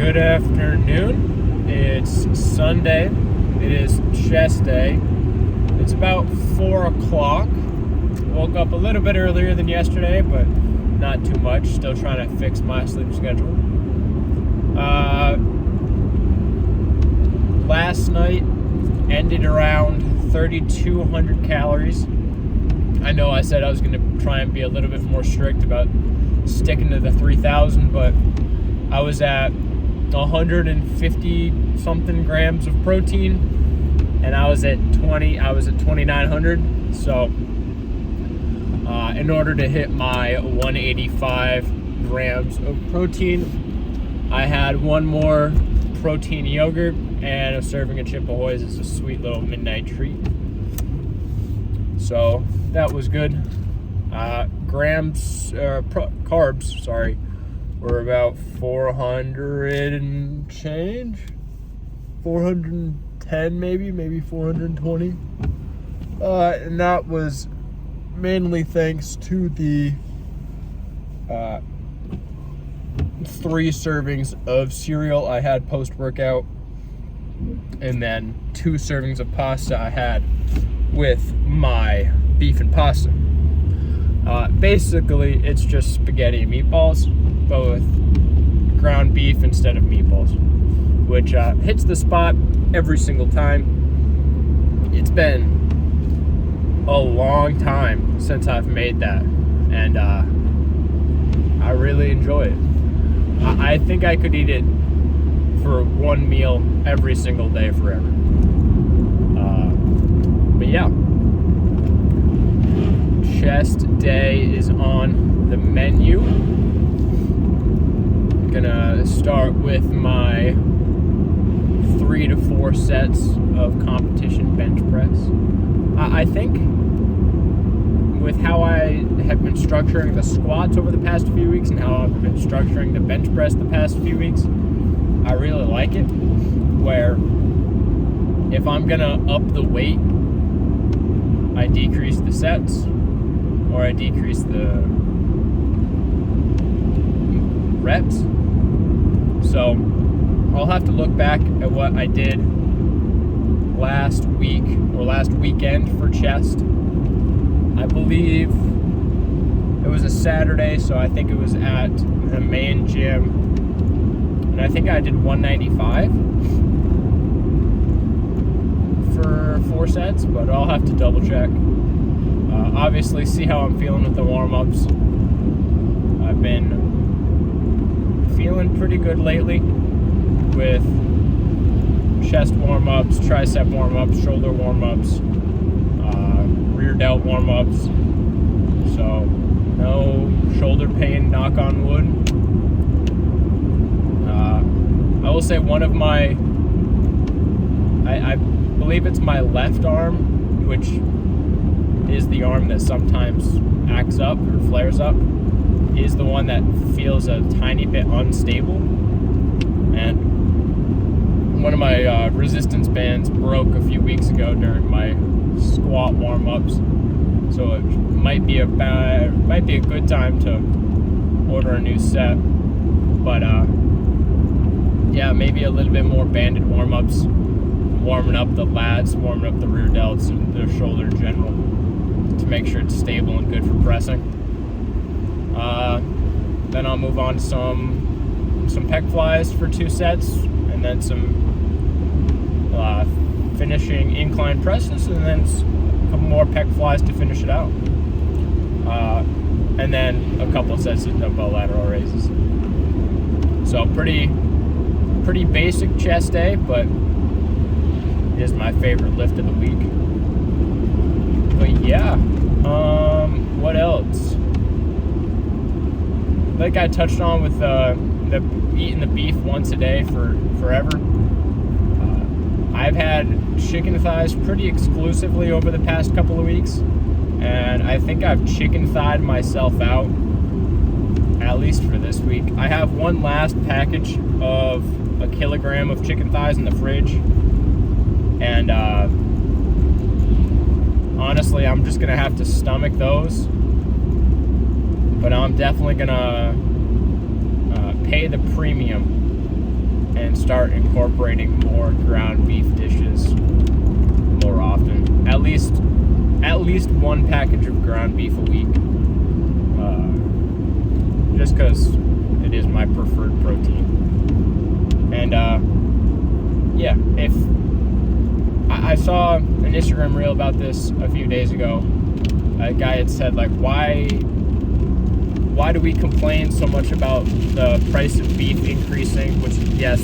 Good afternoon. It's Sunday. It is chest day. It's about 4 o'clock. Woke up a little bit earlier than yesterday, but not too much. Still trying to fix my sleep schedule. Last night ended around 3,200 calories. I know I said I was going to try and be a little bit more strict about sticking to the 3,000, but I was at 150 something grams of protein, and I was at 2,900. So in order to hit my 185 grams of protein, I had one more protein yogurt and a serving of Chip Ahoy's as a sweet little midnight treat. So that was good. Carbs, were about 400 and change, 410 maybe 420, and that was mainly thanks to the 3 servings of cereal I had post-workout, and then 2 servings of pasta I had with my beef and pasta. Basically, it's just spaghetti and meatballs, but with ground beef instead of meatballs, which hits the spot every single time. It's been a long time since I've made that, and I really enjoy it. I think I could eat it for one meal every single day forever. But yeah. Chest day is on the menu. Gonna start with my 3 to 4 sets of competition bench press. I think with how I have been structuring the squats over the past few weeks and how I've been structuring the bench press the past few weeks, I really like it, where if I'm gonna up the weight, I decrease the sets, or I decrease the reps. So I'll have to look back at what I did last week or last weekend for chest. I believe it was a Saturday, so I think it was at the main gym, and I think I did 195 for 4 sets, but I'll have to double check. Obviously, see how I'm feeling with the warm-ups. I've been feeling pretty good lately with chest warm-ups, tricep warm-ups, shoulder warm-ups, rear delt warm-ups. So no shoulder pain, knock on wood. I will say one of my, I believe it's my left arm, which is the arm that sometimes acts up or flares up, is the one that feels a tiny bit unstable. And one of my resistance bands broke a few weeks ago during my squat warm-ups, so it might be a good time to order a new set. But yeah, maybe a little bit more banded warm-ups, warming up the lats, warming up the rear delts and the shoulder in general, to make sure it's stable and good for pressing. Then I'll move on to some pec flies for 2 sets, and then some finishing incline presses, and then a couple more pec flies to finish it out. And then a couple of sets of dumbbell lateral raises. So pretty basic chest day, but it is my favorite lift of the week. But yeah, what else? Like I touched on with the eating the beef once a day for forever. I've had chicken thighs pretty exclusively over the past couple of weeks, and I think I've chicken thighed myself out, at least for this week. I have one last package of 1 kilogram of chicken thighs in the fridge, and honestly, I'm just gonna have to stomach those, but I'm definitely gonna pay the premium and start incorporating more ground beef dishes more often. At least one package of ground beef a week. Just because it is my preferred protein. And yeah, if I saw an Instagram reel about this a few days ago. A guy had said, like, why do we complain so much about the price of beef increasing? Which, yes,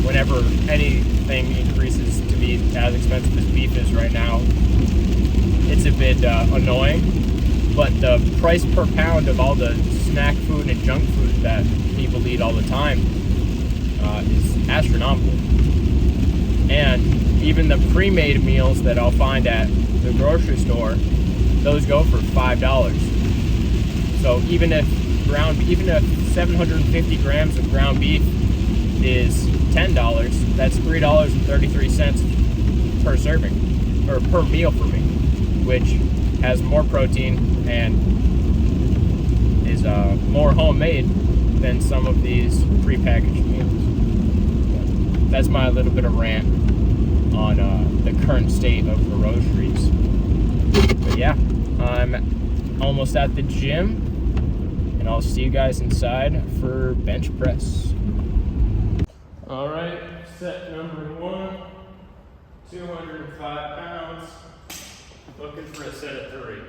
whenever anything increases to be as expensive as beef is right now, it's a bit annoying. But the price per pound of all the snack food and junk food that people eat all the time is astronomical. And even the pre-made meals that I'll find at the grocery store, those go for $5. So even if 750 grams of ground beef is $10, that's $3.33 per serving, or per meal for me, which has more protein and is more homemade than some of these prepackaged meals. That's my little bit of rant on the current state of groceries. But yeah, I'm almost at the gym, and I'll see you guys inside for bench press. All right, set number 1, 205 pounds, looking for a set of 3.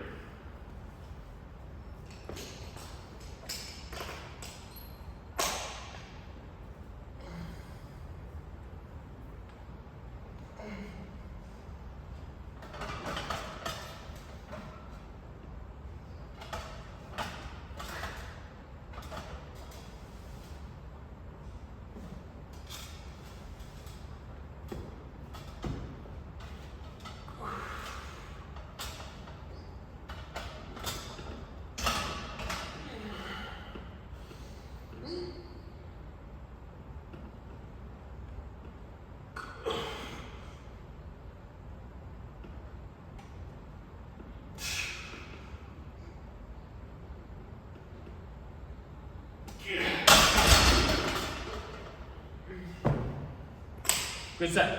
Good set.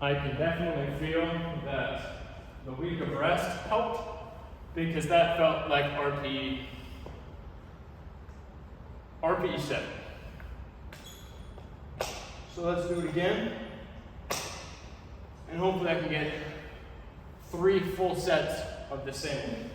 I can definitely feel that the week of rest helped, because that felt like RPE 7. So let's do it again. And hopefully I can get 3 full sets of the same weight.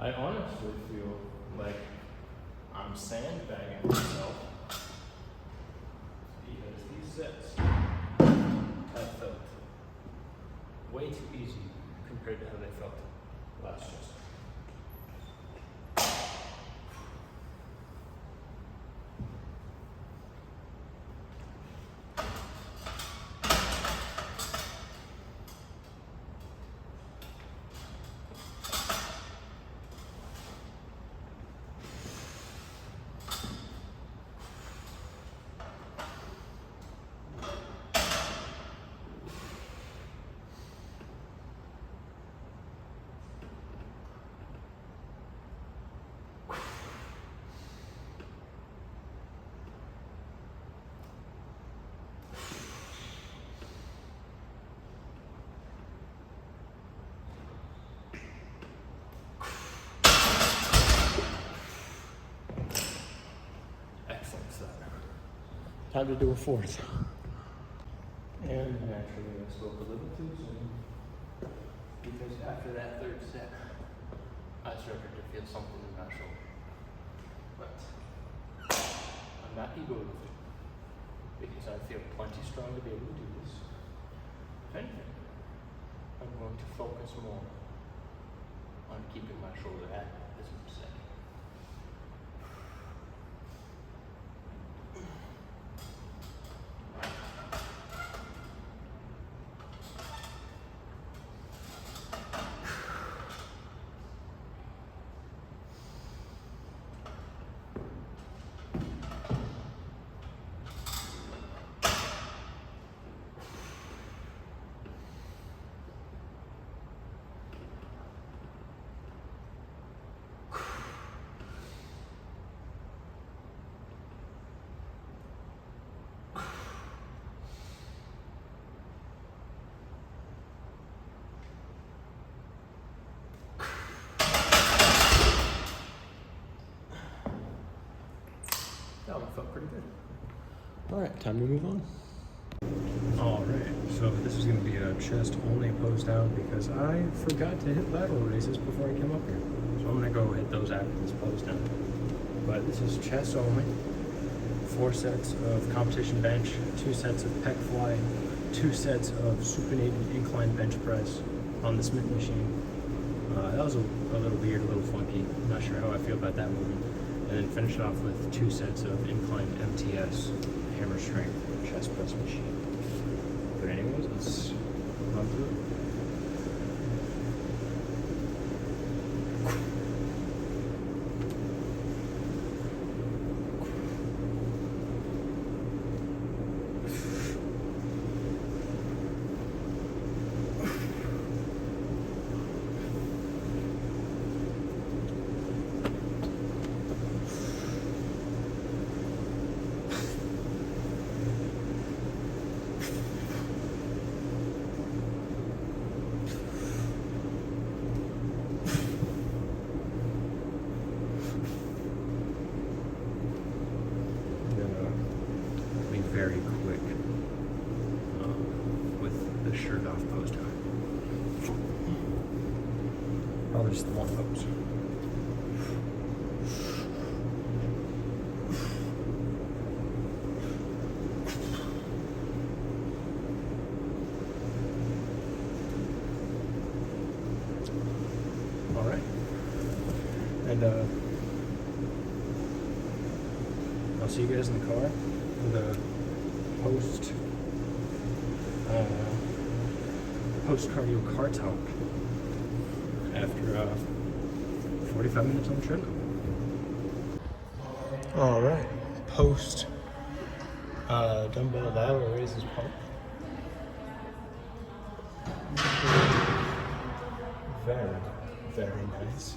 I honestly feel like I'm sandbagging myself, because these sets have felt way too easy compared to how they felt last year. Time to do a 4th. And naturally I spoke a little too soon, because after that 3rd set, I started to feel something in my shoulder. But I'm not ego lifting, because I feel plenty strong to be able to do this. If anything, I'm going to focus more on keeping my shoulder active this second. That one felt pretty good. All right, time to move on. All right, so this is going to be a chest only pose down because I forgot to hit lateral raises before I came up here. So I'm going to go hit those after this pose down. But this is chest only. 4 sets of competition bench, 2 sets of pec fly, 2 sets of supinated incline bench press on the Smith machine. That was a little weird, a little funky. I'm not sure how I feel about that movement. And then finish off with 2 sets of incline MTS hammer strength chest press machine. But anyways, let's run through it. Very quick with the shirt off pose time. Probably just the one pose. All right, and I'll see you guys in the car for the post cardio car talk after 45 minutes on the treadmill. All right, post dumbbell lateral raises pump. Very, very nice.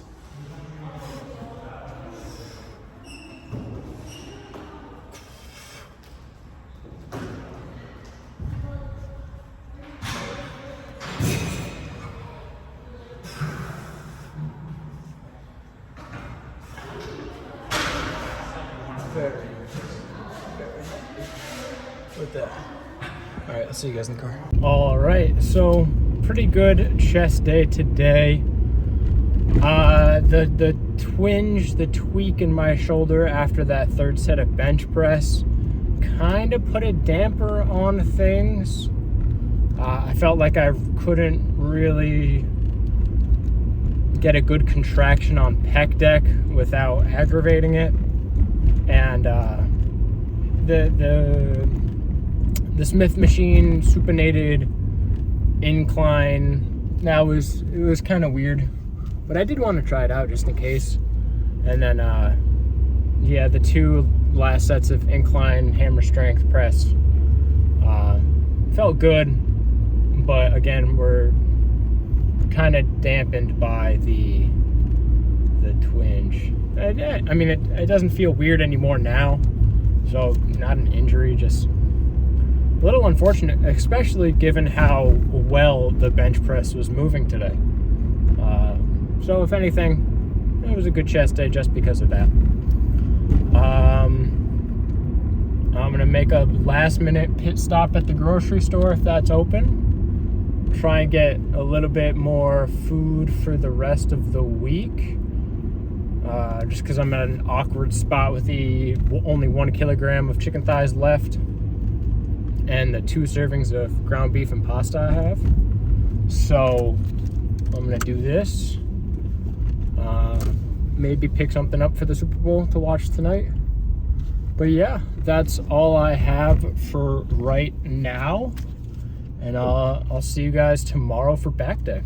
With that. All right, I'll see you guys in the car. All right, so pretty good chest day today. The twinge, the tweak in my shoulder after that 3rd set of bench press kind of put a damper on things. I felt like I couldn't really get a good contraction on pec deck without aggravating it. And the Smith machine supinated incline, it was kind of weird, but I did want to try it out just in case. And then yeah, the 2 last sets of incline hammer strength press felt good, but again, we're kind of dampened by the twinge. I mean, it doesn't feel weird anymore now, so not an injury, just a little unfortunate, especially given how well the bench press was moving today. So if anything, it was a good chest day just because of that. I'm gonna make a last minute pit stop at the grocery store if that's open. Try and get a little bit more food for the rest of the week. Just because I'm at an awkward spot with the only 1 kilogram of chicken thighs left. and the 2 servings of ground beef and pasta I have. So I'm gonna do this. Maybe pick something up for the Super Bowl to watch tonight. But yeah, that's all I have for right now. And I'll see you guys tomorrow for back day.